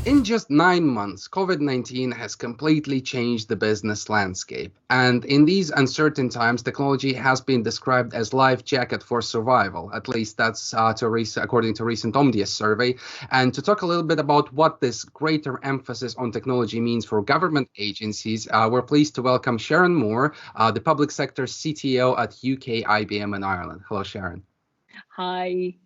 In just 9 months, COVID-19 has completely changed the business landscape. And in these uncertain times, technology has been described as life jacket for survival. At least that's according to a recent Omdia survey. And to talk a little bit about what this greater emphasis on technology means for government agencies, we're pleased to welcome Sharon Moore, the public sector CTO at UK IBM in Ireland. Hello, Sharon. Hi.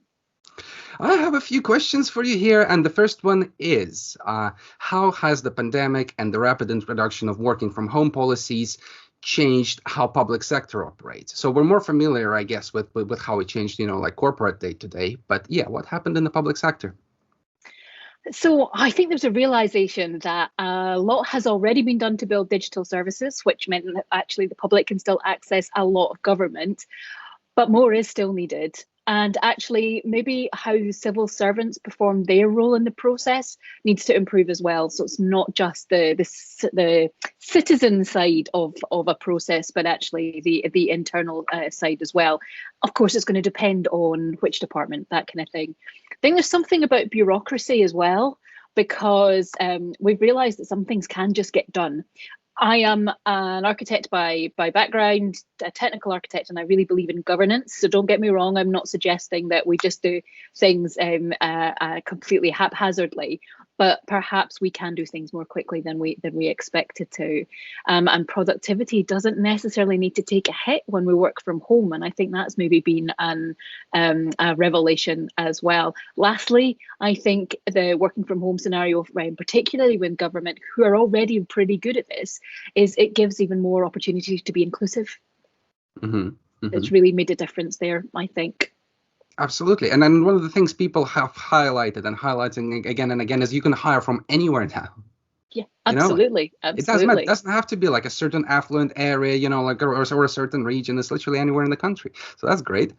I have a few questions for you here, and the first one is, how has the pandemic and the rapid introduction of working from home policies changed how public sector operates? So we're more familiar, I guess, with how it changed, like corporate day to day, but yeah, what happened in the public sector? So I think there's a realization that a lot has already been done to build digital services, which meant that actually the public can still access a lot of government, but more is still needed. And actually, maybe how civil servants perform their role in the process needs to improve as well. So it's not just the citizen side of a process, but actually the internal side as well. Of course, it's going to depend on which department, that kind of thing. I think there's something about bureaucracy as well, because we've realized that some things can just get done. I am an architect by background, a technical architect, and I really believe in governance. So don't get me wrong, I'm not suggesting that we just do things completely haphazardly, but perhaps we can do things more quickly than we expected to. And productivity doesn't necessarily need to take a hit when we work from home. And I think that's maybe been a revelation as well. Lastly, I think the working from home scenario, particularly with government, who are already pretty good at this, is it gives even more opportunity to be inclusive. Mm-hmm. Mm-hmm. It's really made a difference there, I think. Absolutely. And then one of the things people have highlighted and highlighting again and again is you can hire from anywhere now. Yeah, absolutely. It doesn't have to be like a certain affluent area, or a certain region. It's literally anywhere in the country. So that's great.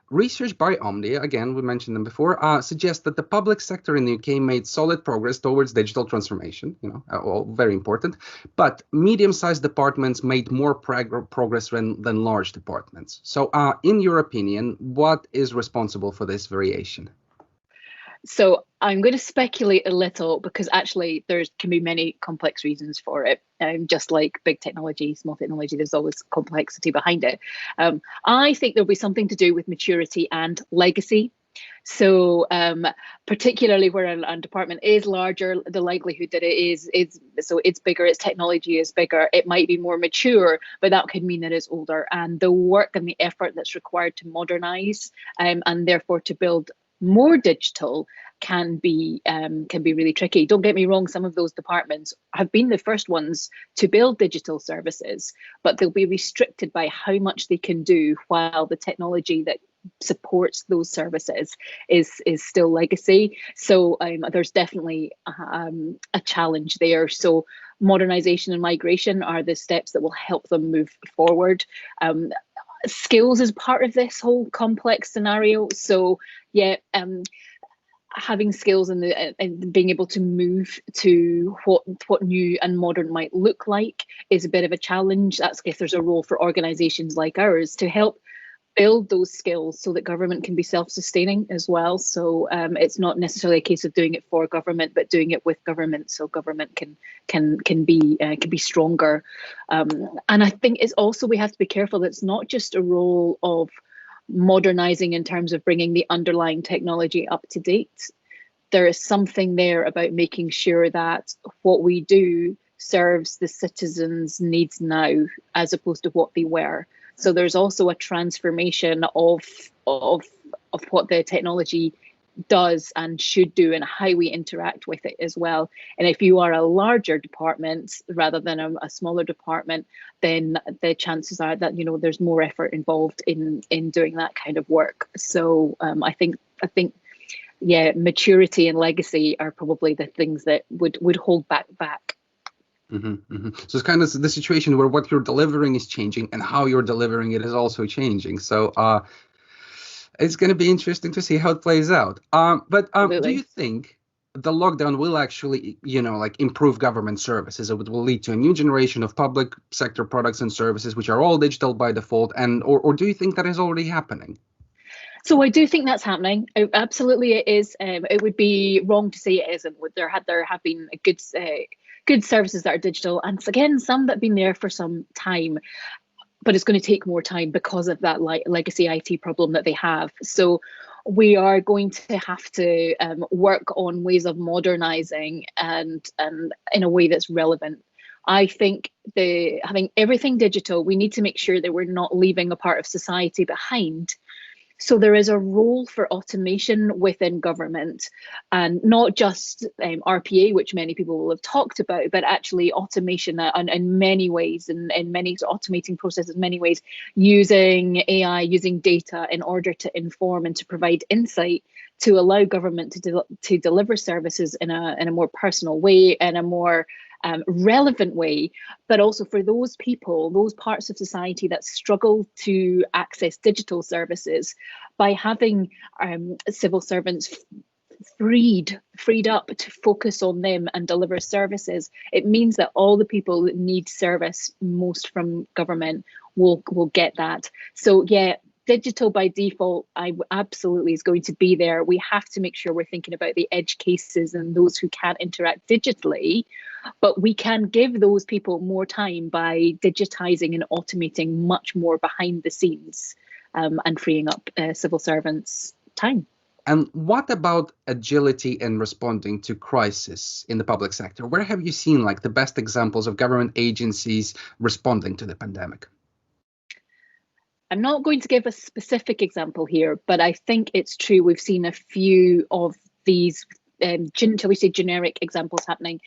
Research by Omdia, again, we mentioned them before, suggests that the public sector in the UK made solid progress towards digital transformation, all very important, but medium-sized departments made more progress than large departments. So in your opinion, what is responsible for this variation? So I'm going to speculate a little because actually there can be many complex reasons for it. Just like big technology, small technology, there's always complexity behind it. I think there'll be something to do with maturity and legacy. So particularly where a department is larger, the likelihood that it's bigger, its technology is bigger, it might be more mature, but that could mean that it's older. And the work and the effort that's required to modernize and therefore to build more digital can be really tricky. Don't get me wrong, some of those departments have been the first ones to build digital services, but they'll be restricted by how much they can do while the technology that supports those services is still legacy. So there's definitely a challenge there. So modernization and migration are the steps that will help them move forward. Skills is part of this whole complex scenario. So yeah, having skills and being able to move to what new and modern might look like is a bit of a challenge. That's I guess there's a role for organizations like ours to help build those skills so that government can be self-sustaining as well. So it's not necessarily a case of doing it for government, but doing it with government, so government can be stronger. And I think it's also, we have to be careful that it's not just a role of modernizing in terms of bringing the underlying technology up to date. There is something there about making sure that what we do serves the citizens' needs now as opposed to what they were. So there's also a transformation of what the technology does and should do and how we interact with it as well. And if you are a larger department rather than a smaller department, then the chances are that there's more effort involved in doing that kind of work. So I think yeah, maturity and legacy are probably the things that would hold back. Mm-hmm, mm-hmm. So it's kind of the situation where what you're delivering is changing and how you're delivering it is also changing. So it's going to be interesting to see how it plays out. But do you think the lockdown will actually, improve government services? It will lead to a new generation of public sector products and services which are all digital by default, or do you think that is already happening? So I do think that's happening. Absolutely, it is. It would be wrong to say it isn't. There have been a good services that are digital, and again, some that have been there for some time. But it's going to take more time because of that legacy IT problem that they have. So we are going to have to work on ways of modernizing and in a way that's relevant. I think having everything digital, we need to make sure that we're not leaving a part of society behind. So there is a role for automation within government, and not just RPA, which many people will have talked about, but actually automation in many ways, and in many automating processes in many ways, using AI, using data in order to inform and to provide insight to allow government to deliver services in a more personal way, in a more relevant way, but also for those people, those parts of society that struggle to access digital services, by having civil servants freed up to focus on them and deliver services, it means that all the people that need service most from government will get that. So yeah, digital by default, I absolutely is going to be there. We have to make sure we're thinking about the edge cases and those who can't interact digitally, but we can give those people more time by digitizing and automating much more behind the scenes, and freeing up civil servants' time. And what about agility in responding to crisis in the public sector? Where have you seen like the best examples of government agencies responding to the pandemic? I'm not going to give a specific example here, but I think it's true. We've seen a few of these, shall we say, generic examples happening,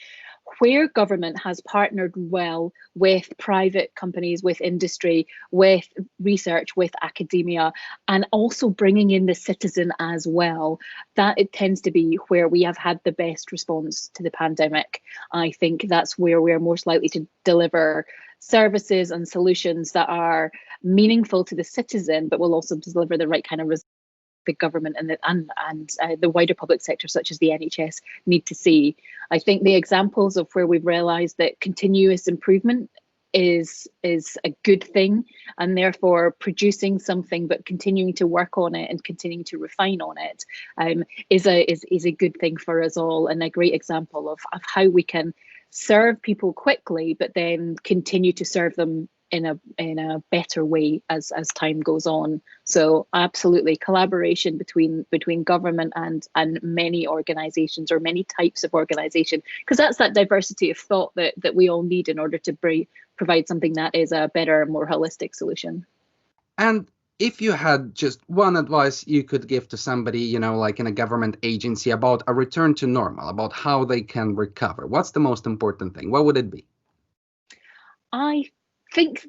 where government has partnered well with private companies, with industry, with research, with academia, and also bringing in the citizen as well. That it tends to be where we have had the best response to the pandemic. I think that's where we're most likely to deliver services and solutions that are meaningful to the citizen, but will also deliver the right kind of results the government and the wider public sector, such as the NHS, need to see. I think the examples of where we've realised that continuous improvement is a good thing, and therefore producing something but continuing to work on it and continuing to refine on it is a good thing for us all, and a great example of how we can serve people quickly but then continue to serve them in a better way as time goes on. So absolutely, collaboration between government and many organizations, or many types of organization, because that's that diversity of thought that we all need in order to provide something that is a better, more holistic solution. And if you had just one advice you could give to somebody, you know, like in a government agency, about a return to normal, about how they can recover, what's the most important thing? What would it be? I think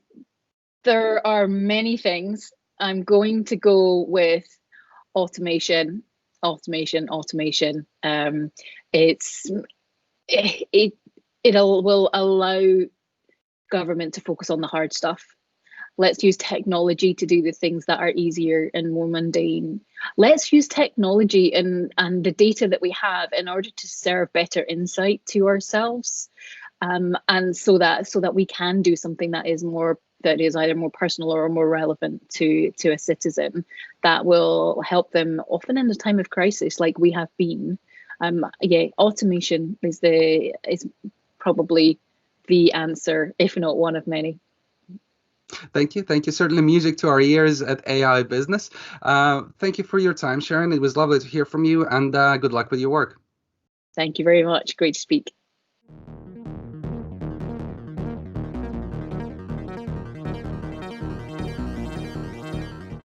there are many things. I'm going to go with automation. Will allow government to focus on the hard stuff. Let's use technology to do the things that are easier and more mundane. Let's use technology and the data that we have in order to serve better insight to ourselves, and so that we can do something that is either more personal or more relevant to a citizen, that will help them often in a time of crisis like we have been. Yeah, automation is probably the answer, if not one of many. Thank you. Certainly music to our ears at AI Business. Thank you for your time, Sharon. It was lovely to hear from you, and good luck with your work. Thank you very much. Great to speak.